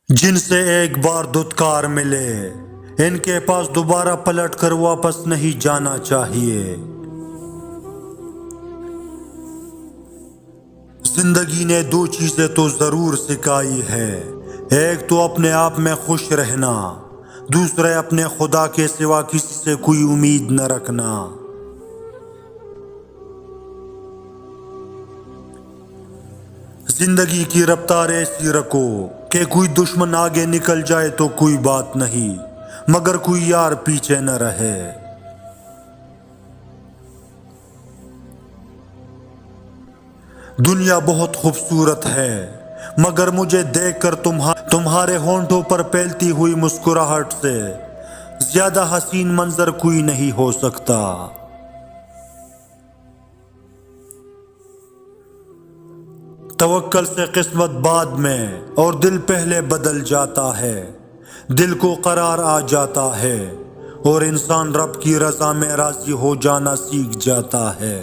جن سے ایک بار دھتکار ملے ان کے پاس دوبارہ پلٹ کر واپس نہیں جانا چاہیے۔ زندگی نے دو چیزیں تو ضرور سکھائی ہے، ایک تو اپنے آپ میں خوش رہنا، دوسرے اپنے خدا کے سوا کسی سے کوئی امید نہ رکھنا۔ زندگی کی رفتار ایسی رکھو کہ کوئی دشمن آگے نکل جائے تو کوئی بات نہیں، مگر کوئی یار پیچھے نہ رہے۔ دنیا بہت خوبصورت ہے، مگر مجھے دیکھ کر تمہارے ہونٹوں پر پھیلتی ہوئی مسکراہٹ سے زیادہ حسین منظر کوئی نہیں ہو سکتا۔ توکل سے قسمت بعد میں اور دل پہلے بدل جاتا ہے، دل کو قرار آ جاتا ہے اور انسان رب کی رضا میں راضی ہو جانا سیکھ جاتا ہے۔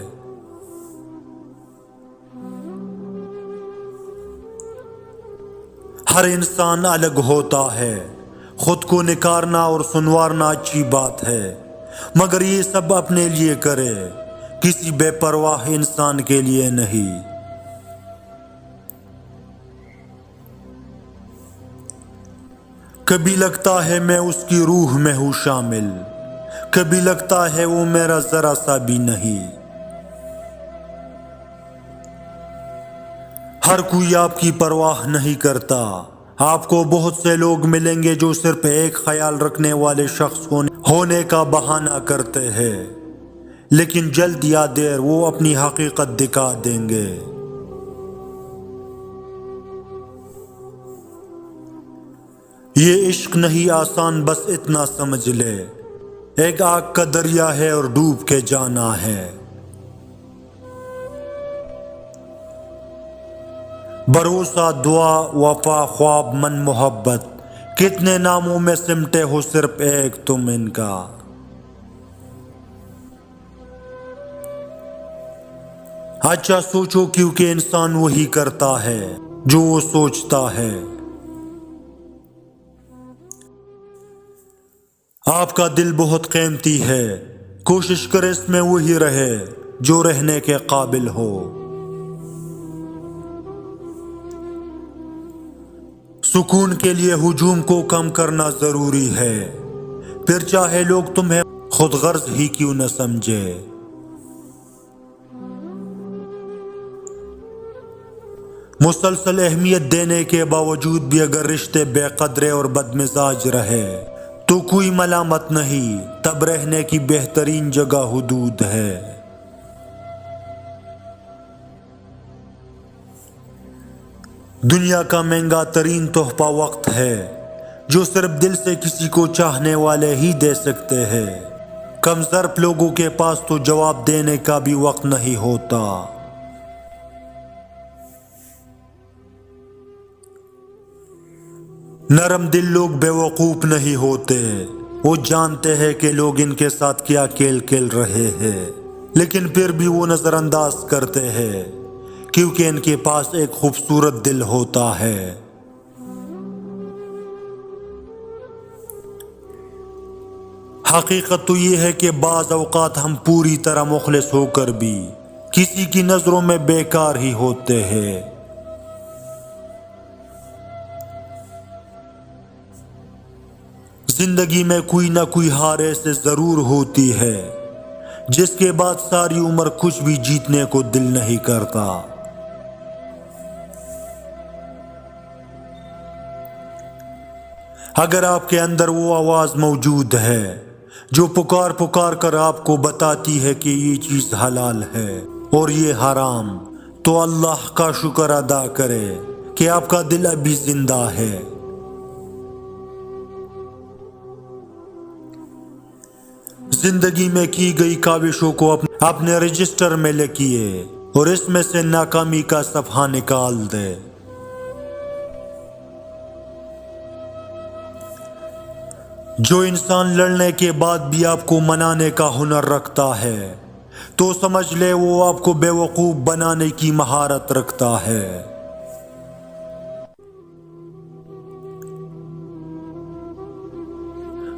ہر انسان الگ ہوتا ہے، خود کو نکھارنا اور سنوارنا اچھی بات ہے، مگر یہ سب اپنے لیے کرے، کسی بے پرواہ انسان کے لیے نہیں۔ کبھی لگتا ہے میں اس کی روح میں ہوں شامل، کبھی لگتا ہے وہ میرا ذرا سا بھی نہیں۔ ہر کوئی آپ کی پرواہ نہیں کرتا، آپ کو بہت سے لوگ ملیں گے جو صرف ایک خیال رکھنے والے شخص ہونے کا بہانہ کرتے ہیں، لیکن جلد یا دیر وہ اپنی حقیقت دکھا دیں گے۔ یہ عشق نہیں آسان، بس اتنا سمجھ لے، ایک آگ کا دریا ہے اور ڈوب کے جانا ہے۔ بھروسہ، دعا، وفا، خواب، من، محبت، کتنے ناموں میں سمٹے ہو صرف ایک تم ان کا۔ اچھا سوچو، کیونکہ انسان وہی کرتا ہے جو وہ سوچتا ہے۔ آپ کا دل بہت قیمتی ہے، کوشش کرے اس میں وہی رہے جو رہنے کے قابل ہو۔ سکون کے لیے ہجوم کو کم کرنا ضروری ہے، پھر چاہے لوگ تمہیں خود غرض ہی کیوں نہ سمجھے۔ مسلسل اہمیت دینے کے باوجود بھی اگر رشتے بے قدرے اور بدمزاج رہے تو کوئی ملامت نہیں، تب رہنے کی بہترین جگہ حدود ہے۔ دنیا کا مہنگا ترین تحفہ وقت ہے، جو صرف دل سے کسی کو چاہنے والے ہی دے سکتے ہیں۔ کم ظرف لوگوں کے پاس تو جواب دینے کا بھی وقت نہیں ہوتا۔ نرم دل لوگ بے وقوف نہیں ہوتے، وہ جانتے ہیں کہ لوگ ان کے ساتھ کیا کھیل کھیل رہے ہیں، لیکن پھر بھی وہ نظر انداز کرتے ہیں، کیونکہ ان کے پاس ایک خوبصورت دل ہوتا ہے۔ حقیقت تو یہ ہے کہ بعض اوقات ہم پوری طرح مخلص ہو کر بھی کسی کی نظروں میں بیکار ہی ہوتے ہیں۔ زندگی میں کوئی نہ کوئی ہار ایسے ضرور ہوتی ہے جس کے بعد ساری عمر کچھ بھی جیتنے کو دل نہیں کرتا۔ اگر آپ کے اندر وہ آواز موجود ہے جو پکار پکار کر آپ کو بتاتی ہے کہ یہ چیز حلال ہے اور یہ حرام، تو اللہ کا شکر ادا کرے کہ آپ کا دل ابھی زندہ ہے۔ زندگی میں کی گئی کاوشوں کو اپنے رجسٹر میں لکھیے اور اس میں سے ناکامی کا صفحہ نکال دے۔ جو انسان لڑنے کے بعد بھی آپ کو منانے کا ہنر رکھتا ہے تو سمجھ لے وہ آپ کو بے وقوف بنانے کی مہارت رکھتا ہے۔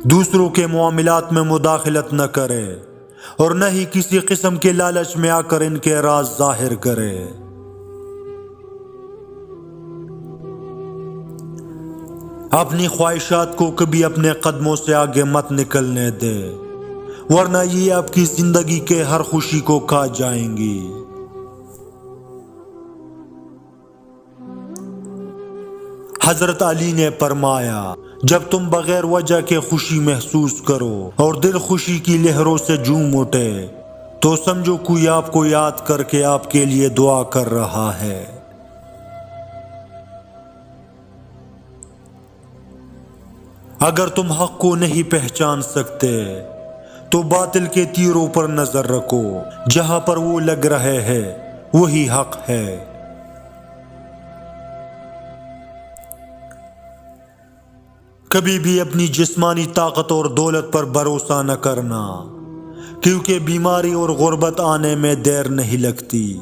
دوسروں کے معاملات میں مداخلت نہ کرے اور نہ ہی کسی قسم کے لالچ میں آ کر ان کے راز ظاہر کرے۔ اپنی خواہشات کو کبھی اپنے قدموں سے آگے مت نکلنے دے، ورنہ یہ آپ کی زندگی کے ہر خوشی کو کھا جائیں گی۔ حضرت علی نے فرمایا، جب تم بغیر وجہ کے خوشی محسوس کرو اور دل خوشی کی لہروں سے جھوم اٹھے تو سمجھو کوئی آپ کو یاد کر کے آپ کے لیے دعا کر رہا ہے۔ اگر تم حق کو نہیں پہچان سکتے تو باطل کے تیروں پر نظر رکھو، جہاں پر وہ لگ رہے ہیں وہی حق ہے۔ کبھی بھی اپنی جسمانی طاقت اور دولت پر بھروسہ نہ کرنا، کیونکہ بیماری اور غربت آنے میں دیر نہیں لگتی۔